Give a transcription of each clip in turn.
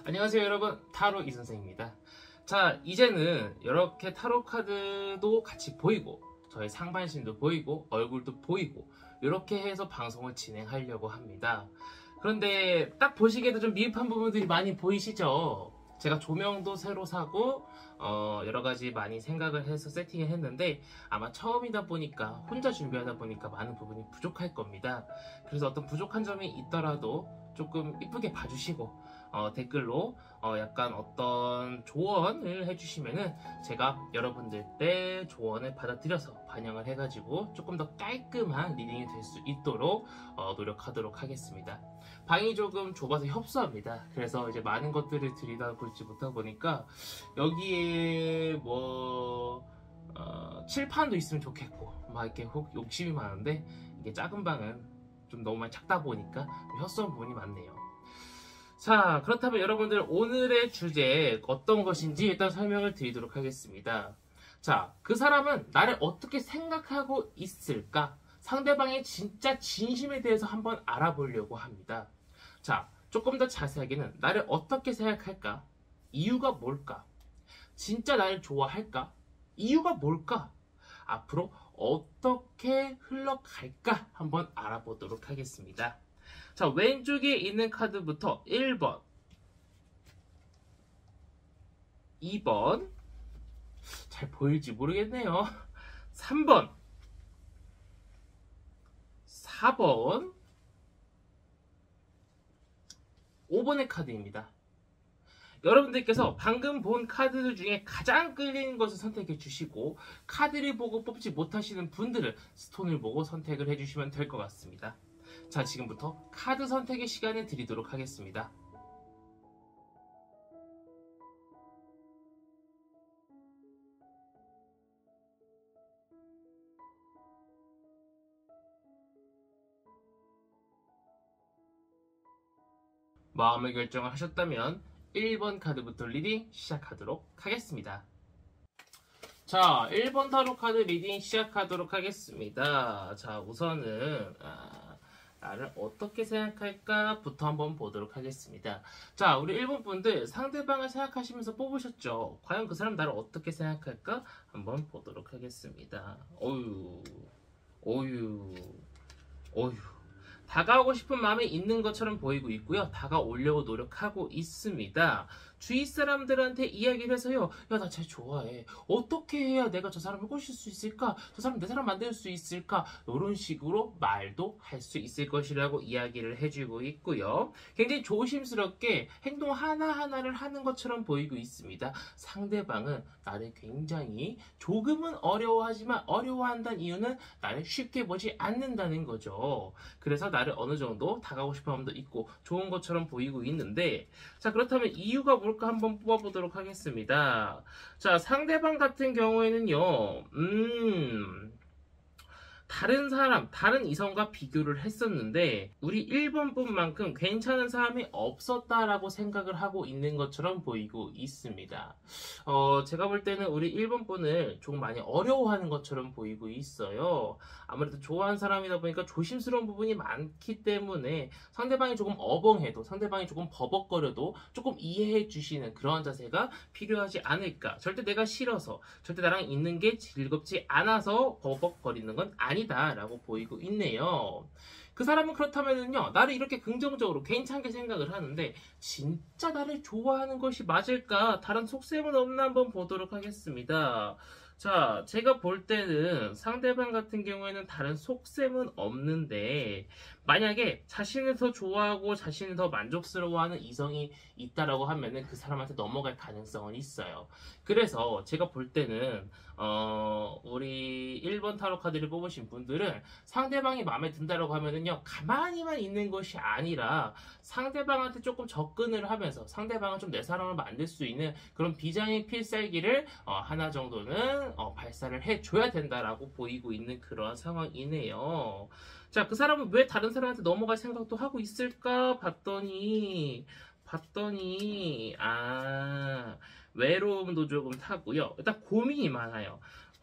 안녕하세요 여러분, 타로 이선생입니다. 자, 이제는 이렇게 타로 카드도 같이 보이고 저의 상반신도 보이고 얼굴도 보이고 이렇게 해서 방송을 진행하려고 합니다. 그런데 딱 보시기에도 좀 미흡한 부분들이 많이 보이시죠? 제가 조명도 새로 사고 여러가지 많이 생각을 해서 세팅을 했는데 아마 처음이다 보니까 혼자 준비하다 보니까 많은 부분이 부족할 겁니다. 그래서 어떤 부족한 점이 있더라도 조금 이쁘게 봐주시고 댓글로 약간 어떤 조언을 해주시면은 제가 여러분들 때 조언을 받아들여서 반영을 해가지고 조금 더 깔끔한 리딩이 될 수 있도록 노력하도록 하겠습니다. 방이 조금 좁아서 협소합니다. 그래서 이제 많은 것들을 들이다 보지 못하다 보니까 여기에 뭐 칠판도 있으면 좋겠고 막 이렇게 욕심이 많은데 이게 작은 방은 좀 너무 많이 작다 보니까 협소한 부분이 많네요. 자, 그렇다면 여러분들 오늘의 주제 어떤 것인지 일단 설명을 드리도록 하겠습니다. 자, 그 사람은 나를 어떻게 생각하고 있을까? 상대방의 진짜 진심에 대해서 한번 알아보려고 합니다. 자, 조금 더 자세하게는 나를 어떻게 생각할까? 이유가 뭘까? 진짜 나를 좋아할까? 이유가 뭘까? 앞으로 어떻게 흘러갈까? 한번 알아보도록 하겠습니다. 자, 왼쪽에 있는 카드부터 1번, 2번, 잘 보일지 모르겠네요. 3번, 4번, 5번의 카드입니다. 여러분들께서 방금 본 카드들 중에 가장 끌리는 것을 선택해 주시고 카드를 보고 뽑지 못하시는 분들은 스톤을 보고 선택을 해주시면 될 것 같습니다. 자, 지금부터 카드 선택의 시간을 드리도록 하겠습니다. 마음의 결정을 하셨다면 1번 카드부터 리딩 시작하도록 하겠습니다. 자, 1번 타로 카드 리딩 시작하도록 하겠습니다. 자, 우선은 나를 어떻게 생각할까 부터 한번 보도록 하겠습니다. 자, 우리 1번 분들 상대방을 생각하시면서 뽑으셨죠? 과연 그 사람 나를 어떻게 생각할까 한번 보도록 하겠습니다. 어휴. 다가오고 싶은 마음이 있는 것처럼 보이고 있고요. 다가오려고 노력하고 있습니다. 주위 사람들한테 이야기를 해서요. 야, 나 쟤 좋아해. 어떻게 해야 내가 저 사람을 꼬실 수 있을까? 저 사람 내 사람 만들 수 있을까? 이런 식으로 말도 할 수 있을 것이라고 이야기를 해주고 있고요. 굉장히 조심스럽게 행동 하나하나를 하는 것처럼 보이고 있습니다. 상대방은 나를 굉장히 조금은 어려워하지만 어려워한다는 이유는 나를 쉽게 보지 않는다는 거죠. 그래서 나를 어느 정도 다가오고 싶은 마음도 있고 좋은 것처럼 보이고 있는데, 자, 그렇다면 이유가 뭘까 한번 뽑아보도록 하겠습니다. 자, 상대방 같은 경우에는요, 다른 사람, 다른 이성과 비교를 했었는데 우리 1번 분만큼 괜찮은 사람이 없었다라고 생각을 하고 있는 것처럼 보이고 있습니다. 제가 볼 때는 우리 1번 분을 조금 많이 어려워하는 것처럼 보이고 있어요. 아무래도 좋아하는 사람이다 보니까 조심스러운 부분이 많기 때문에 상대방이 조금 어벙해도, 상대방이 조금 버벅거려도 조금 이해해 주시는 그런 자세가 필요하지 않을까. 절대 내가 싫어서, 절대 나랑 있는 게 즐겁지 않아서 버벅거리는 건 아니다 라고 보이고 있네요. 그 사람은 그렇다면요, 나를 이렇게 긍정적으로 괜찮게 생각을 하는데 진짜 나를 좋아하는 것이 맞을까? 다른 속셈은 없나 한번 보도록 하겠습니다. 자, 제가 볼 때는 상대방 같은 경우에는 다른 속셈은 없는데 만약에 자신을 더 좋아하고 자신을 더 만족스러워하는 이성이 있다라고 하면은 그 사람한테 넘어갈 가능성은 있어요. 그래서 제가 볼 때는 우리 1번 타로 카드를 뽑으신 분들은 상대방이 마음에 든다라고 하면은요, 가만히만 있는 것이 아니라 상대방한테 조금 접근을 하면서 상대방을 좀 내 사람을 만들 수 있는 그런 비장의 필살기를 하나 정도는 발사를 해줘야 된다라고 보이고 있는 그런 상황이네요. 자, 그 사람은 왜 다른 사람한테 넘어갈 생각도 하고 있을까 봤더니 외로움도 조금 타고요. 일단 고민이 많아요.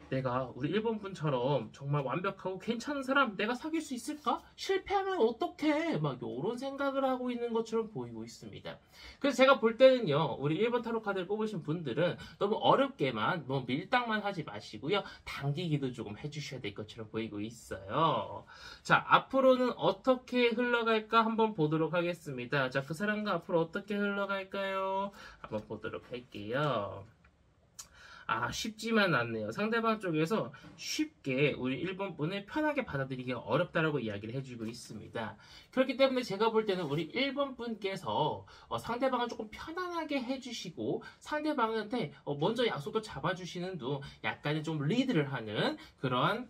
내가 우리 1번 분처럼 정말 완벽하고 괜찮은 사람 내가 사귈 수 있을까? 실패하면 어떡해? 막 요런 생각을 하고 있는 것처럼 보이고 있습니다. 그래서 제가 볼 때는요, 우리 1번 타로 카드를 뽑으신 분들은 너무 어렵게만, 너무 밀당만 하지 마시고요, 당기기도 조금 해주셔야 될 것처럼 보이고 있어요. 자, 앞으로는 어떻게 흘러갈까 한번 보도록 하겠습니다. 자, 그 사람과 앞으로 어떻게 흘러갈까요? 한번 보도록 할게요. 쉽지만 않네요. 상대방 쪽에서 쉽게 우리 1번 분을 편하게 받아들이기가 어렵다라고 이야기를 해주고 있습니다. 그렇기 때문에 제가 볼 때는 우리 1번 분께서 상대방을 조금 편안하게 해주시고 상대방한테 먼저 약속도 잡아주시는 둥 약간의 좀 리드를 하는 그러한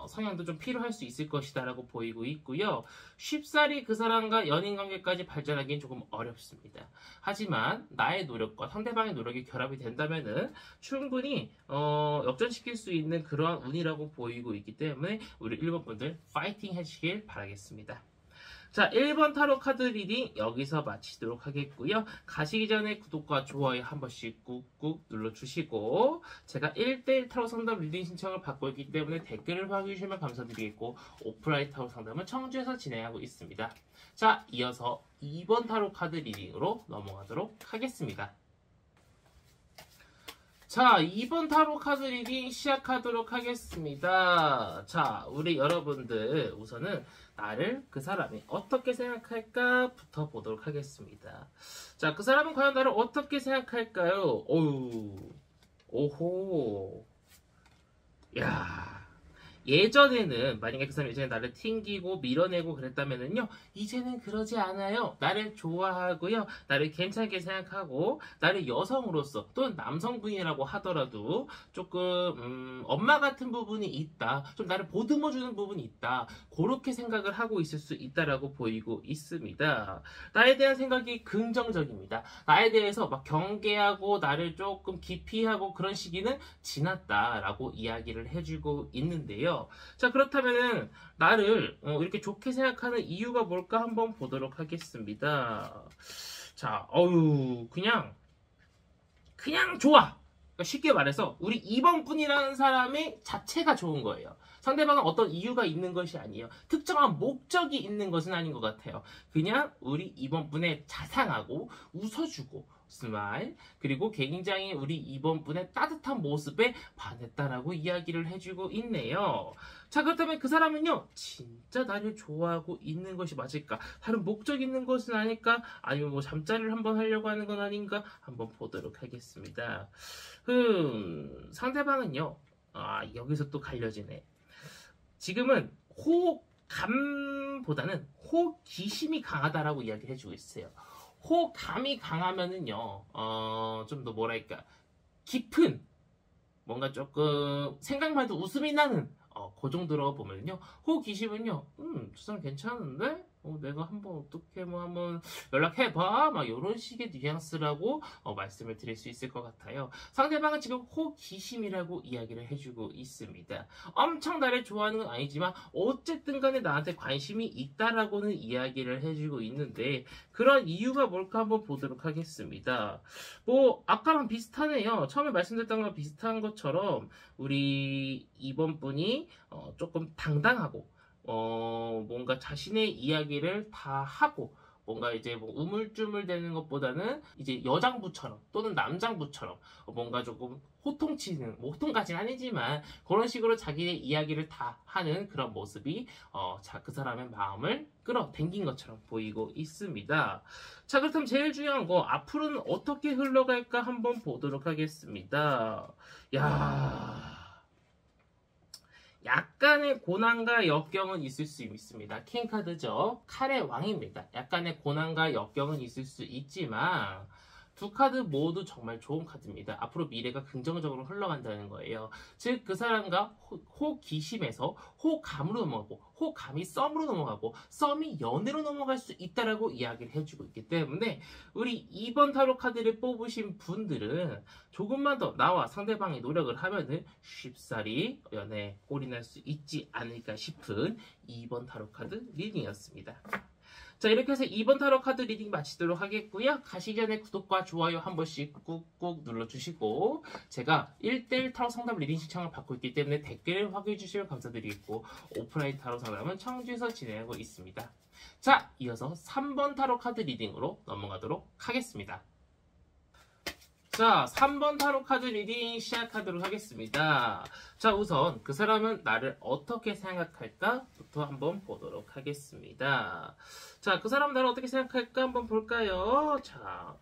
성향도 좀 필요할 수 있을 것이다 라고 보이고 있고요. 쉽사리 그 사람과 연인관계까지 발전하기는 조금 어렵습니다. 하지만 나의 노력과 상대방의 노력이 결합이 된다면은 충분히 역전시킬 수 있는 그러한 운이라고 보이고 있기 때문에 우리 1번 분들 파이팅 하시길 바라겠습니다. 자, 1번 타로 카드 리딩 여기서 마치도록 하겠고요. 가시기 전에 구독과 좋아요 한 번씩 꾹꾹 눌러주시고 제가 1대1 타로 상담 리딩 신청을 받고 있기 때문에 댓글을 확인해주시면 감사드리겠고 오프라인 타로 상담은 청주에서 진행하고 있습니다. 자, 이어서 2번 타로 카드 리딩으로 넘어가도록 하겠습니다. 자, 2번 타로 카드 리딩 시작하도록 하겠습니다. 자, 우리 여러분들 우선은 나를 그 사람이 어떻게 생각할까부터 보도록 하겠습니다. 자, 그 사람은 과연 나를 어떻게 생각할까요? 오호. 야. 예전에는 만약에 그 사람이 예전에 나를 튕기고 밀어내고 그랬다면은요, 이제는 그러지 않아요. 나를 좋아하고요, 나를 괜찮게 생각하고 나를 여성으로서 또는 남성분이라고 하더라도 조금 엄마 같은 부분이 있다, 좀 나를 보듬어주는 부분이 있다, 그렇게 생각을 하고 있을 수 있다라고 보이고 있습니다. 나에 대한 생각이 긍정적입니다. 나에 대해서 막 경계하고 나를 조금 기피하고 그런 시기는 지났다라고 이야기를 해주고 있는데요. 자, 그렇다면은 나를 이렇게 좋게 생각하는 이유가 뭘까 한번 보도록 하겠습니다. 자, 그냥 좋아. 그러니까 쉽게 말해서 우리 2번 분이라는 사람의 자체가 좋은 거예요. 상대방은 어떤 이유가 있는 것이 아니에요. 특정한 목적이 있는 것은 아닌 것 같아요. 그냥 우리 2번 분의 자상하고 웃어주고 스마일, 그리고 굉장히 우리 2번 분의 따뜻한 모습에 반했다라고 이야기를 해주고 있네요. 자, 그렇다면 그 사람은요, 진짜 나를 좋아하고 있는 것이 맞을까? 다른 목적 있는 것은 아닐까? 아니면 뭐 잠자리를 한번 하려고 하는 건 아닌가? 한번 보도록 하겠습니다. 상대방은요, 여기서 또 갈려지네. 지금은 호감보다는 호기심이 강하다라고 이야기를 해주고 있어요. 호감이 강하면은요, 좀 더 뭐랄까, 깊은, 뭔가 조금 생각만 해도 웃음이 나는, 그 정도로 보면요, 호기심은요, 저 사람 괜찮은데? 내가 한번 어떻게 뭐 한번 연락해봐, 막 이런 식의 뉘앙스라고 말씀을 드릴 수 있을 것 같아요. 상대방은 지금 호기심이라고 이야기를 해주고 있습니다. 엄청 나를 좋아하는 건 아니지만 어쨌든 간에 나한테 관심이 있다라고는 이야기를 해주고 있는데 그런 이유가 뭘까 한번 보도록 하겠습니다. 뭐 아까랑 비슷하네요. 처음에 말씀드렸던 거랑 비슷한 것처럼 우리 2번 분이 조금 당당하고 뭔가 자신의 이야기를 다 하고 뭔가 이제 뭐 우물쭈물 되는 것보다는 이제 여장부처럼 또는 남장부처럼 뭔가 조금 호통치는, 뭐 호통까지는 아니지만 그런 식으로 자기의 이야기를 다 하는 그런 모습이 그 사람의 마음을 끌어당긴 것처럼 보이고 있습니다. 자, 그렇다면 제일 중요한 거 앞으로는 어떻게 흘러갈까 한번 보도록 하겠습니다. 약간의 고난과 역경은 있을 수 있습니다. 킹카드죠. 칼의 왕입니다. 약간의 고난과 역경은 있을 수 있지만 두 카드 모두 정말 좋은 카드입니다. 앞으로 미래가 긍정적으로 흘러간다는 거예요. 즉 그 사람과 호기심에서 호감으로 넘어가고 호감이 썸으로 넘어가고 썸이 연애로 넘어갈 수 있다라고 이야기를 해주고 있기 때문에 우리 2번 타로 카드를 뽑으신 분들은 조금만 더 나와 상대방이 노력을 하면은 쉽사리 연애에 꼴이 날 수 있지 않을까 싶은 2번 타로 카드 리딩이었습니다. 자, 이렇게 해서 2번 타로 카드 리딩 마치도록 하겠고요. 가시기 전에 구독과 좋아요 한 번씩 꾹꾹 눌러주시고, 제가 1대1 타로 상담 리딩 신청을 받고 있기 때문에 댓글 확인해 주시면 감사드리겠고, 오프라인 타로 상담은 청주에서 진행하고 있습니다. 자, 이어서 3번 타로 카드 리딩으로 넘어가도록 하겠습니다. 자, 3번 타로 카드 리딩 시작하도록 하겠습니다. 자, 우선 그 사람은 나를 어떻게 생각할까부터 한번 보도록 하겠습니다. 자, 그 사람은 나를 어떻게 생각할까 한번 볼까요? 자,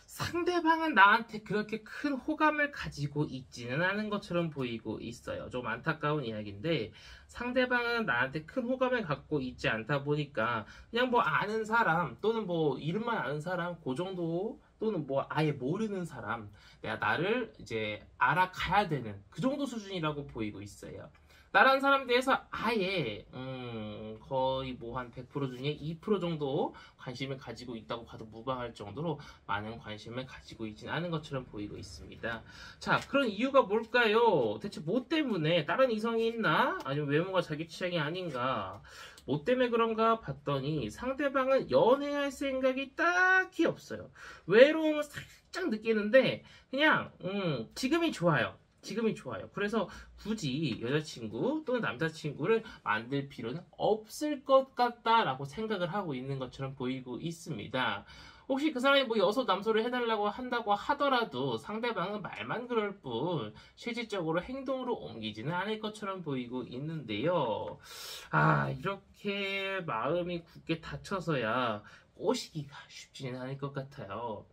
상대방은 나한테 그렇게 큰 호감을 가지고 있지는 않은 것처럼 보이고 있어요. 좀 안타까운 이야기인데, 상대방은 나한테 큰 호감을 갖고 있지 않다 보니까 그냥 뭐 아는 사람 또는 뭐 이름만 아는 사람 그 정도, 또는 뭐 아예 모르는 사람, 내가 나를 이제 알아가야 되는 그 정도 수준이라고 보이고 있어요. 나라는 사람에 대해서 아예 거의 뭐 한 100% 중에 2% 정도 관심을 가지고 있다고 봐도 무방할 정도로 많은 관심을 가지고 있지는 않은 것처럼 보이고 있습니다. 자, 그런 이유가 뭘까요? 대체 뭐 때문에? 다른 이성이 있나? 아니면 외모가 자기 취향이 아닌가? 뭐 때문에 그런가 봤더니 상대방은 연애할 생각이 딱히 없어요. 외로움을 살짝 느끼는데 그냥 지금이 좋아요. 지금이 좋아요. 그래서 굳이 여자친구 또는 남자친구를 만들 필요는 없을 것 같다라고 생각을 하고 있는 것처럼 보이고 있습니다. 혹시 그 사람이 뭐 여소남소를 해달라고 한다고 하더라도 상대방은 말만 그럴 뿐 실질적으로 행동으로 옮기지는 않을 것처럼 보이고 있는데요. 이렇게 마음이 굳게 닫혀서야 꼬시기가 쉽지는 않을 것 같아요.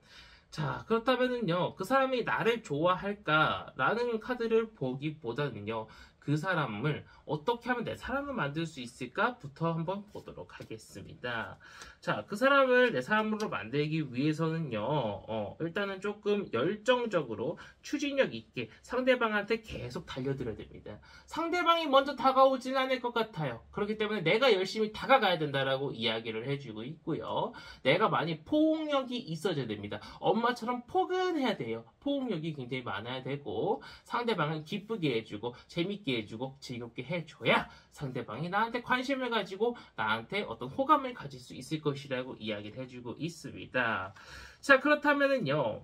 자, 그렇다면은요, 그 사람이 나를 좋아할까라는 카드를 보기보다는요, 그 사람을 어떻게 하면 내 사람을 만들 수 있을까부터 한번 보도록 하겠습니다. 자, 그 사람을 내 사람으로 만들기 위해서는요, 일단은 조금 열정적으로 추진력 있게 상대방한테 계속 달려들어야 됩니다. 상대방이 먼저 다가오진 않을 것 같아요. 그렇기 때문에 내가 열심히 다가가야 된다라고 이야기를 해주고 있고요. 내가 많이 포옹력이 있어야 됩니다. 엄마처럼 포근해야 돼요. 포옹력이 굉장히 많아야 되고, 상대방은 기쁘게 해주고 재밌게 해주고 즐겁게 해줘야 상대방이 나한테 관심을 가지고 나한테 어떤 호감을 가질 수 있을 것이라고 이야기를 해주고 있습니다. 자, 그렇다면은요,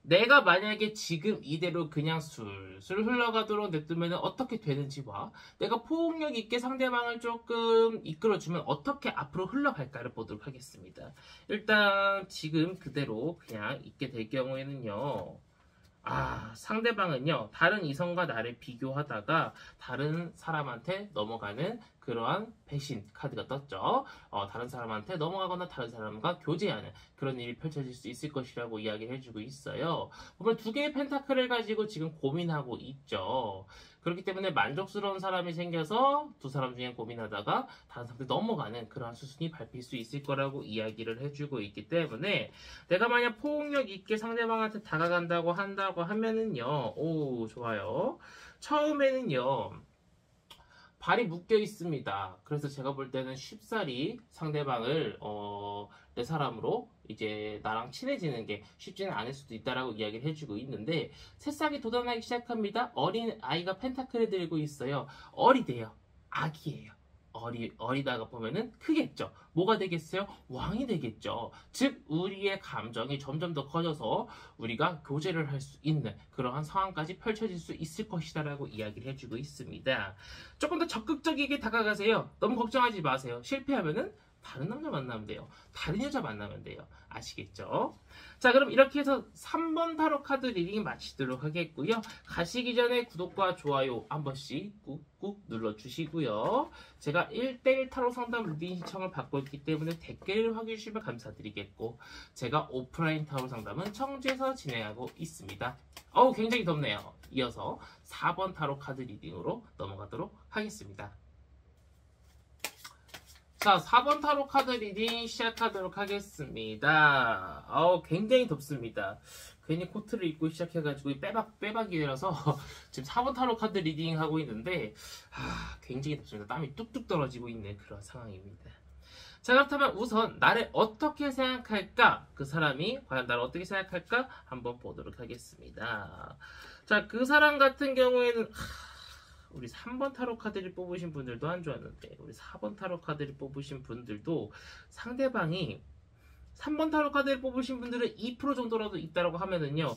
내가 만약에 지금 이대로 그냥 술술 흘러가도록 냅두면 어떻게 되는지와 내가 포옹력 있게 상대방을 조금 이끌어주면 어떻게 앞으로 흘러갈까를 보도록 하겠습니다. 일단 지금 그대로 그냥 있게 될 경우에는요, 상대방은요, 다른 이성과 나를 비교하다가 다른 사람한테 넘어가는 그러한 배신 카드가 떴죠. 다른 사람한테 넘어가거나 다른 사람과 교제하는 그런 일이 펼쳐질 수 있을 것이라고 이야기를 해주고 있어요. 보면 두 개의 펜타클을 가지고 지금 고민하고 있죠. 그렇기 때문에 만족스러운 사람이 생겨서 두 사람 중에 고민하다가 다른 사람한테 넘어가는 그러한 수순이 밟힐 수 있을 거라고 이야기를 해주고 있기 때문에, 내가 만약 포옹력 있게 상대방한테 다가간다고 한다고 하면은요, 좋아요. 처음에는요, 발이 묶여 있습니다. 그래서 제가 볼 때는 쉽사리 상대방을 내 사람으로 이제 나랑 친해지는 게 쉽지는 않을 수도 있다라고 이야기를 해주고 있는데, 새싹이 돋아나기 시작합니다. 어린 아이가 펜타클을 들고 있어요. 어리대요. 아기예요. 어리다가 보면은 크겠죠. 뭐가 되겠어요? 왕이 되겠죠. 즉 우리의 감정이 점점 더 커져서 우리가 교제를 할 수 있는 그러한 상황까지 펼쳐질 수 있을 것이다 라고 이야기를 해주고 있습니다. 조금 더 적극적이게 다가가세요. 너무 걱정하지 마세요. 실패하면은 다른 남자 만나면 돼요. 다른 여자 만나면 돼요. 아시겠죠? 자, 그럼 이렇게 해서 3번 타로 카드 리딩 마치도록 하겠고요. 가시기 전에 구독과 좋아요 한 번씩 꾹꾹 눌러주시고요. 제가 1대1 타로 상담 리딩 신청을 받고 있기 때문에 댓글을 확인해 주시면 감사드리겠고, 제가 오프라인 타로 상담은 청주에서 진행하고 있습니다. 굉장히 덥네요. 이어서 4번 타로 카드 리딩으로 넘어가도록 하겠습니다. 자, 4번 타로 카드 리딩 시작하도록 하겠습니다. 굉장히 덥습니다. 괜히 코트를 입고 시작해가지고 빼박이라서 지금 4번 타로 카드 리딩 하고 있는데, 굉장히 덥습니다. 땀이 뚝뚝 떨어지고 있는 그런 상황입니다. 자, 그렇다면 우선 나를 어떻게 생각할까? 그 사람이 과연 나를 어떻게 생각할까? 한번 보도록 하겠습니다. 자, 그 사람 같은 경우에는 우리 3번 타로 카드를 뽑으신 분들도 안 좋았는데 우리 4번 타로 카드를 뽑으신 분들도 상대방이 3번 타로 카드를 뽑으신 분들은 2% 정도라도 있다라고 하면은요,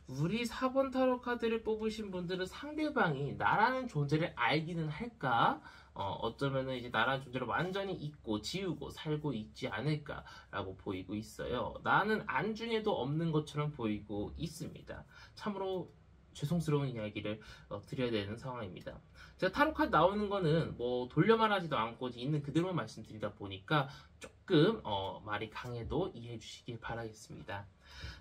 우리 4번 타로 카드를 뽑으신 분들은 상대방이 나라는 존재를 알기는 할까? 어쩌면은 이제 나라는 존재를 완전히 잊고 지우고 살고 있지 않을까라고 보이고 있어요. 나는 안중에도 없는 것처럼 보이고 있습니다. 참으로 죄송스러운 이야기를 드려야 되는 상황입니다. 제가 타로 카드 나오는 거는 뭐 돌려 말하지도 않고 있는 그대로만 말씀드리다 보니까 조금 말이 강해도 이해해 주시길 바라겠습니다.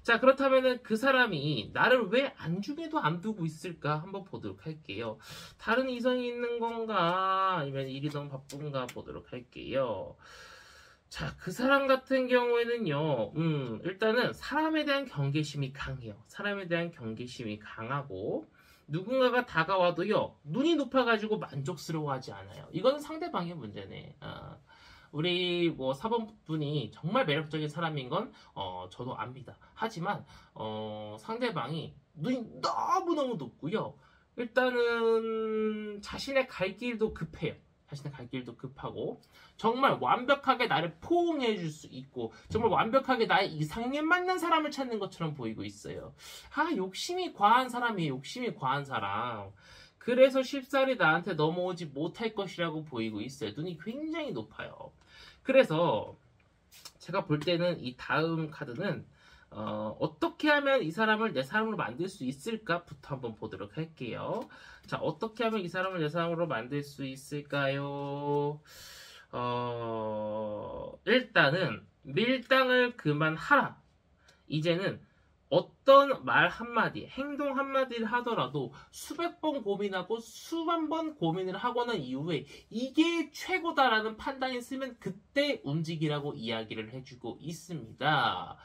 자, 그렇다면은 그 사람이 나를 왜 안중에도 안 두고 있을까 한번 보도록 할게요. 다른 이성이 있는 건가 아니면 일이 너무 바쁜가 보도록 할게요. 자, 그 사람 같은 경우에는요, 일단은 사람에 대한 경계심이 강해요. 사람에 대한 경계심이 강하고, 누군가가 다가와도요, 눈이 높아가지고 만족스러워하지 않아요. 이건 상대방의 문제네. 우리 뭐 4번 분이 정말 매력적인 사람인 건 저도 압니다. 하지만 상대방이 눈이 너무너무 높고요. 일단은 자신의 갈 길도 급해요. 자신의 갈 길도 급하고 정말 완벽하게 나를 포옹해 줄 수 있고 정말 완벽하게 나의 이상에 맞는 사람을 찾는 것처럼 보이고 있어요. 욕심이 과한 사람이에요. 욕심이 과한 사람. 그래서 쉽사리 나한테 넘어오지 못할 것이라고 보이고 있어요. 눈이 굉장히 높아요. 그래서 제가 볼 때는 이 다음 카드는 어떻게 하면 이 사람을 내 사람으로 만들 수 있을까부터 한번 보도록 할게요. 자, 어떻게 하면 이 사람을 내 사람으로 만들 수 있을까요? 일단은 밀당을 그만하라. 이제는 어떤 말 한마디, 행동 한마디를 하더라도 수백 번 고민하고 수만 번 고민을 하고 난 이후에 이게 최고다라는 판단이 있으면 그때 움직이라고 이야기를 해주고 있습니다.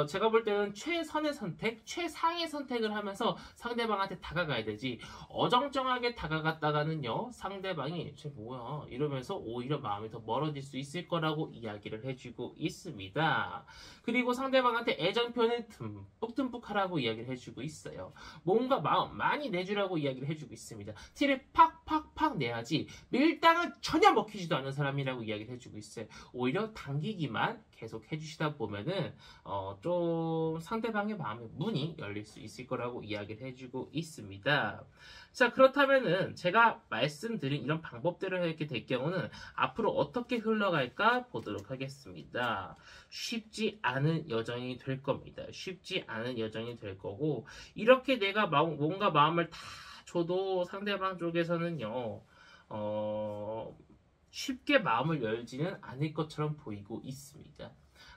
제가 볼 때는 최선의 선택, 최상의 선택을 하면서 상대방한테 다가가야 되지. 어정쩡하게 다가갔다가는요, 상대방이 쟤 뭐야 이러면서 오히려 마음이 더 멀어질 수 있을 거라고 이야기를 해주고 있습니다. 그리고 상대방한테 애정 표현을 듬뿍듬뿍 하라고 이야기를 해주고 있어요. 뭔가 마음 많이 내주라고 이야기를 해주고 있습니다. 티를 팍팍팍 내야지 밀당은 전혀 먹히지도 않는 사람이라고 이야기를 해주고 있어요. 오히려 당기기만 계속 해주시다 보면은 좀 상대방의 마음의 문이 열릴 수 있을 거라고 이야기를 해주고 있습니다. 자, 그렇다면은 제가 말씀드린 이런 방법대로 이렇게 될 경우는 앞으로 어떻게 흘러갈까 보도록 하겠습니다. 쉽지 않은 여정이 될 겁니다. 쉽지 않은 여정이 될 거고 이렇게 내가 뭔가 마음을 다 줘도 상대방 쪽에서는요 쉽게 마음을 열지는 않을 것처럼 보이고 있습니다.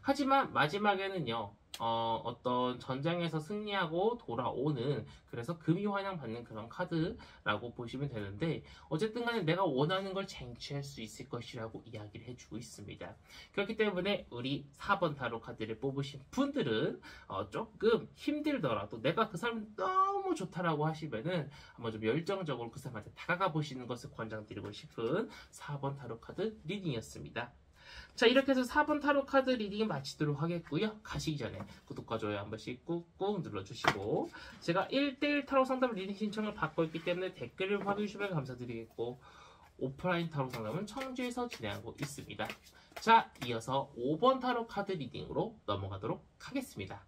하지만 마지막에는요 어떤 전장에서 승리하고 돌아오는 그래서 금이환영 받는 그런 카드라고 보시면 되는데 어쨌든 간에 내가 원하는 걸 쟁취할 수 있을 것이라고 이야기를 해주고 있습니다. 그렇기 때문에 우리 4번 타로 카드를 뽑으신 분들은 조금 힘들더라도 내가 그 사람이 너무 좋다라고 하시면은 한번 좀 열정적으로 그 사람한테 다가가 보시는 것을 권장드리고 싶은 4번 타로 카드 리딩이었습니다. 자, 이렇게 해서 4번 타로 카드 리딩 마치도록 하겠고요. 가시기 전에 구독과 좋아요 한 번씩 꾹꾹 눌러주시고 제가 1대1 타로 상담 리딩 신청을 받고 있기 때문에 댓글을 확인해주시면 감사드리겠고 오프라인 타로 상담은 청주에서 진행하고 있습니다. 자, 이어서 5번 타로 카드 리딩으로 넘어가도록 하겠습니다.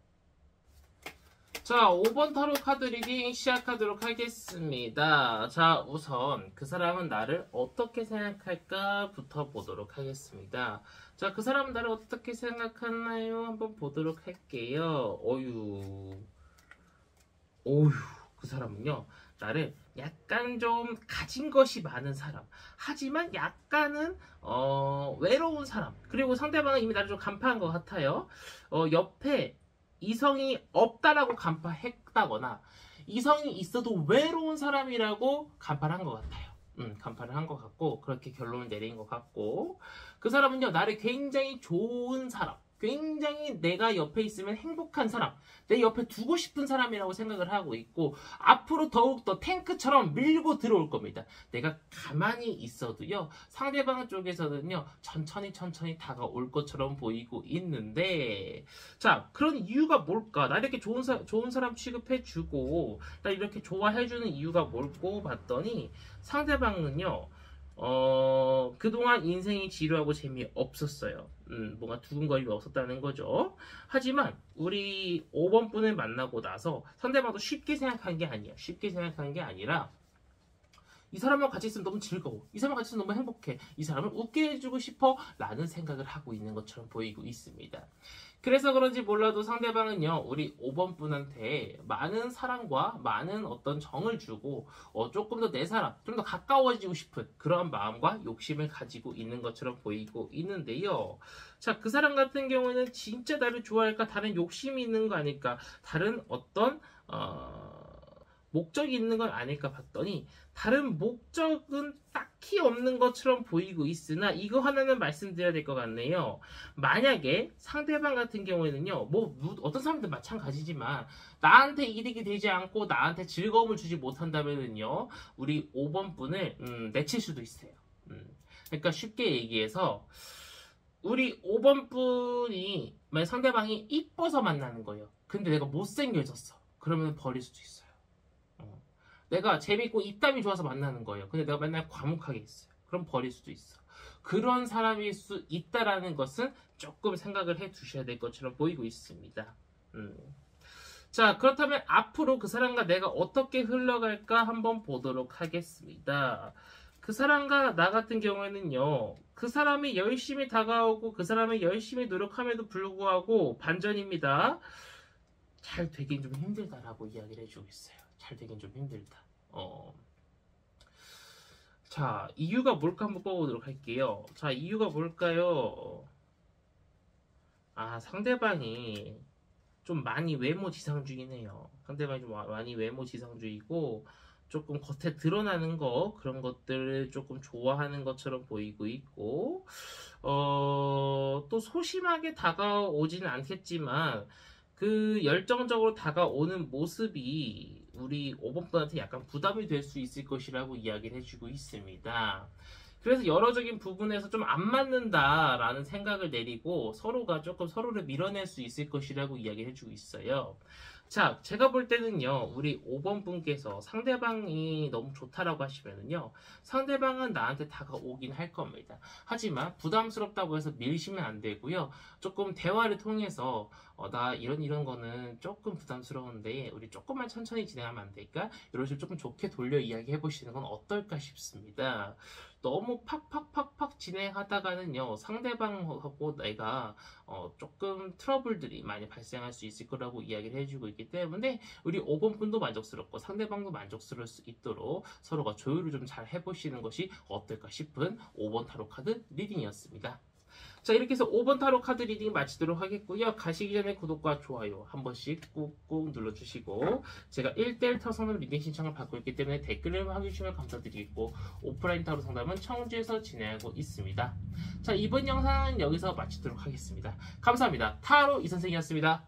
자, 5번 타로 카드 리딩 시작하도록 하겠습니다. 자, 우선 그 사람은 나를 어떻게 생각할까부터 보도록 하겠습니다. 자, 그 사람은 나를 어떻게 생각하나요? 한번 보도록 할게요. 어휴, 그 사람은요, 나를 약간 좀 가진 것이 많은 사람, 하지만 약간은 외로운 사람, 그리고 상대방은 이미 나를 좀 간파한 것 같아요. 옆에 이성이 없다라고 간파했다거나 이성이 있어도 외로운 사람이라고 간파를 한 것 같아요. 간파를 한 것 같고 그렇게 결론을 내린 것 같고 그 사람은요 나를 굉장히 좋은 사람 굉장히 내가 옆에 있으면 행복한 사람, 내 옆에 두고 싶은 사람이라고 생각을 하고 있고 앞으로 더욱더 탱크처럼 밀고 들어올 겁니다. 내가 가만히 있어도요 상대방 쪽에서는요 천천히 다가올 것처럼 보이고 있는데 자 그런 이유가 뭘까? 나 이렇게 좋은 사람 취급해주고 나 이렇게 좋아해주는 이유가 뭘까 봤더니 상대방은요 그동안 인생이 지루하고 재미없었어요. 뭔가 두근거림이 없었다는 거죠. 하지만 우리 5번 분을 만나고 나서 상대방도 쉽게 생각한 게 아니야. 쉽게 생각한 게 아니라 이 사람하고 같이 있으면 너무 즐거워. 이 사람하고 같이 있으면 너무 행복해. 이 사람을 웃게 해주고 싶어. 라는 생각을 하고 있는 것처럼 보이고 있습니다. 그래서 그런지 몰라도 상대방은요, 우리 5번 분한테 많은 사랑과 많은 어떤 정을 주고, 조금 더 내 사람, 좀 더 가까워지고 싶은 그런 마음과 욕심을 가지고 있는 것처럼 보이고 있는데요. 자, 그 사람 같은 경우에는 진짜 나를 좋아할까? 다른 욕심이 있는 거 아닐까? 다른 어떤, 목적이 있는 건 아닐까 봤더니 다른 목적은 딱히 없는 것처럼 보이고 있으나 이거 하나는 말씀드려야 될 것 같네요. 만약에 상대방 같은 경우에는요, 어떤 사람들 마찬가지지만 나한테 이득이 되지 않고 나한테 즐거움을 주지 못한다면은요, 우리 5번 분을 내칠 수도 있어요. 그러니까 쉽게 얘기해서 우리 5번 분이 만약 상대방이 이뻐서 만나는 거예요. 근데 내가 못생겨졌어. 그러면 버릴 수도 있어요. 내가 재밌고 입담이 좋아서 만나는 거예요. 근데 내가 맨날 과묵하게 있어요. 그럼 버릴 수도 있어. 그런 사람일 수 있다라는 것은 조금 생각을 해 두셔야 될 것처럼 보이고 있습니다. 자, 그렇다면 앞으로 그 사람과 내가 어떻게 흘러갈까 한번 보도록 하겠습니다. 그 사람과 나 같은 경우에는요, 그 사람이 열심히 다가오고 그 사람이 열심히 노력함에도 불구하고 반전입니다. 잘 되긴 좀 힘들다라고 이야기를 해주고 있어요. 잘 되긴 좀 힘들다. 자, 이유가 뭘까 한번 뽑아보도록 할게요. 자, 이유가 뭘까요? 상대방이 좀 많이 외모 지상주의네요. 상대방이 좀 많이 외모 지상주의고 조금 겉에 드러나는 그런 것들을 조금 좋아하는 것처럼 보이고 있고 또 소심하게 다가오지는 않겠지만 그 열정적으로 다가오는 모습이 우리 5번 분한테 약간 부담이 될 수 있을 것이라고 이야기를 해주고 있습니다. 그래서 여러적인 부분에서 좀 안 맞는다라는 생각을 내리고 서로가 조금 서로를 밀어낼 수 있을 것이라고 이야기를 해주고 있어요. 자, 제가 볼 때는요, 우리 5번 분께서 상대방이 너무 좋다라고 하시면은요, 상대방은 나한테 다가오긴 할 겁니다. 하지만 부담스럽다고 해서 밀시면 안 되고요, 조금 대화를 통해서 나 이런 거는 조금 부담스러운데 우리 조금만 천천히 진행하면 안 될까? 이런 식으로 조금 좋게 돌려 이야기해 보시는 건 어떨까 싶습니다. 너무 팍팍팍팍 진행하다가는요, 상대방하고 내가 조금 트러블들이 많이 발생할 수 있을 거라고 이야기를 해주고 있기 때문에 우리 5번 분도 만족스럽고 상대방도 만족스러울 수 있도록 서로가 조율을 좀 잘 해보시는 것이 어떨까 싶은 5번 타로 카드 리딩이었습니다. 자, 이렇게 해서 5번 타로 카드 리딩 마치도록 하겠고요. 가시기 전에 구독과 좋아요 한 번씩 꾹꾹 눌러주시고, 제가 1대1 타로 상담 리딩 신청을 받고 있기 때문에 댓글을 해주시면 감사드리겠고, 오프라인 타로 상담은 청주에서 진행하고 있습니다. 자, 이번 영상은 여기서 마치도록 하겠습니다. 감사합니다. 타로 이선생이었습니다.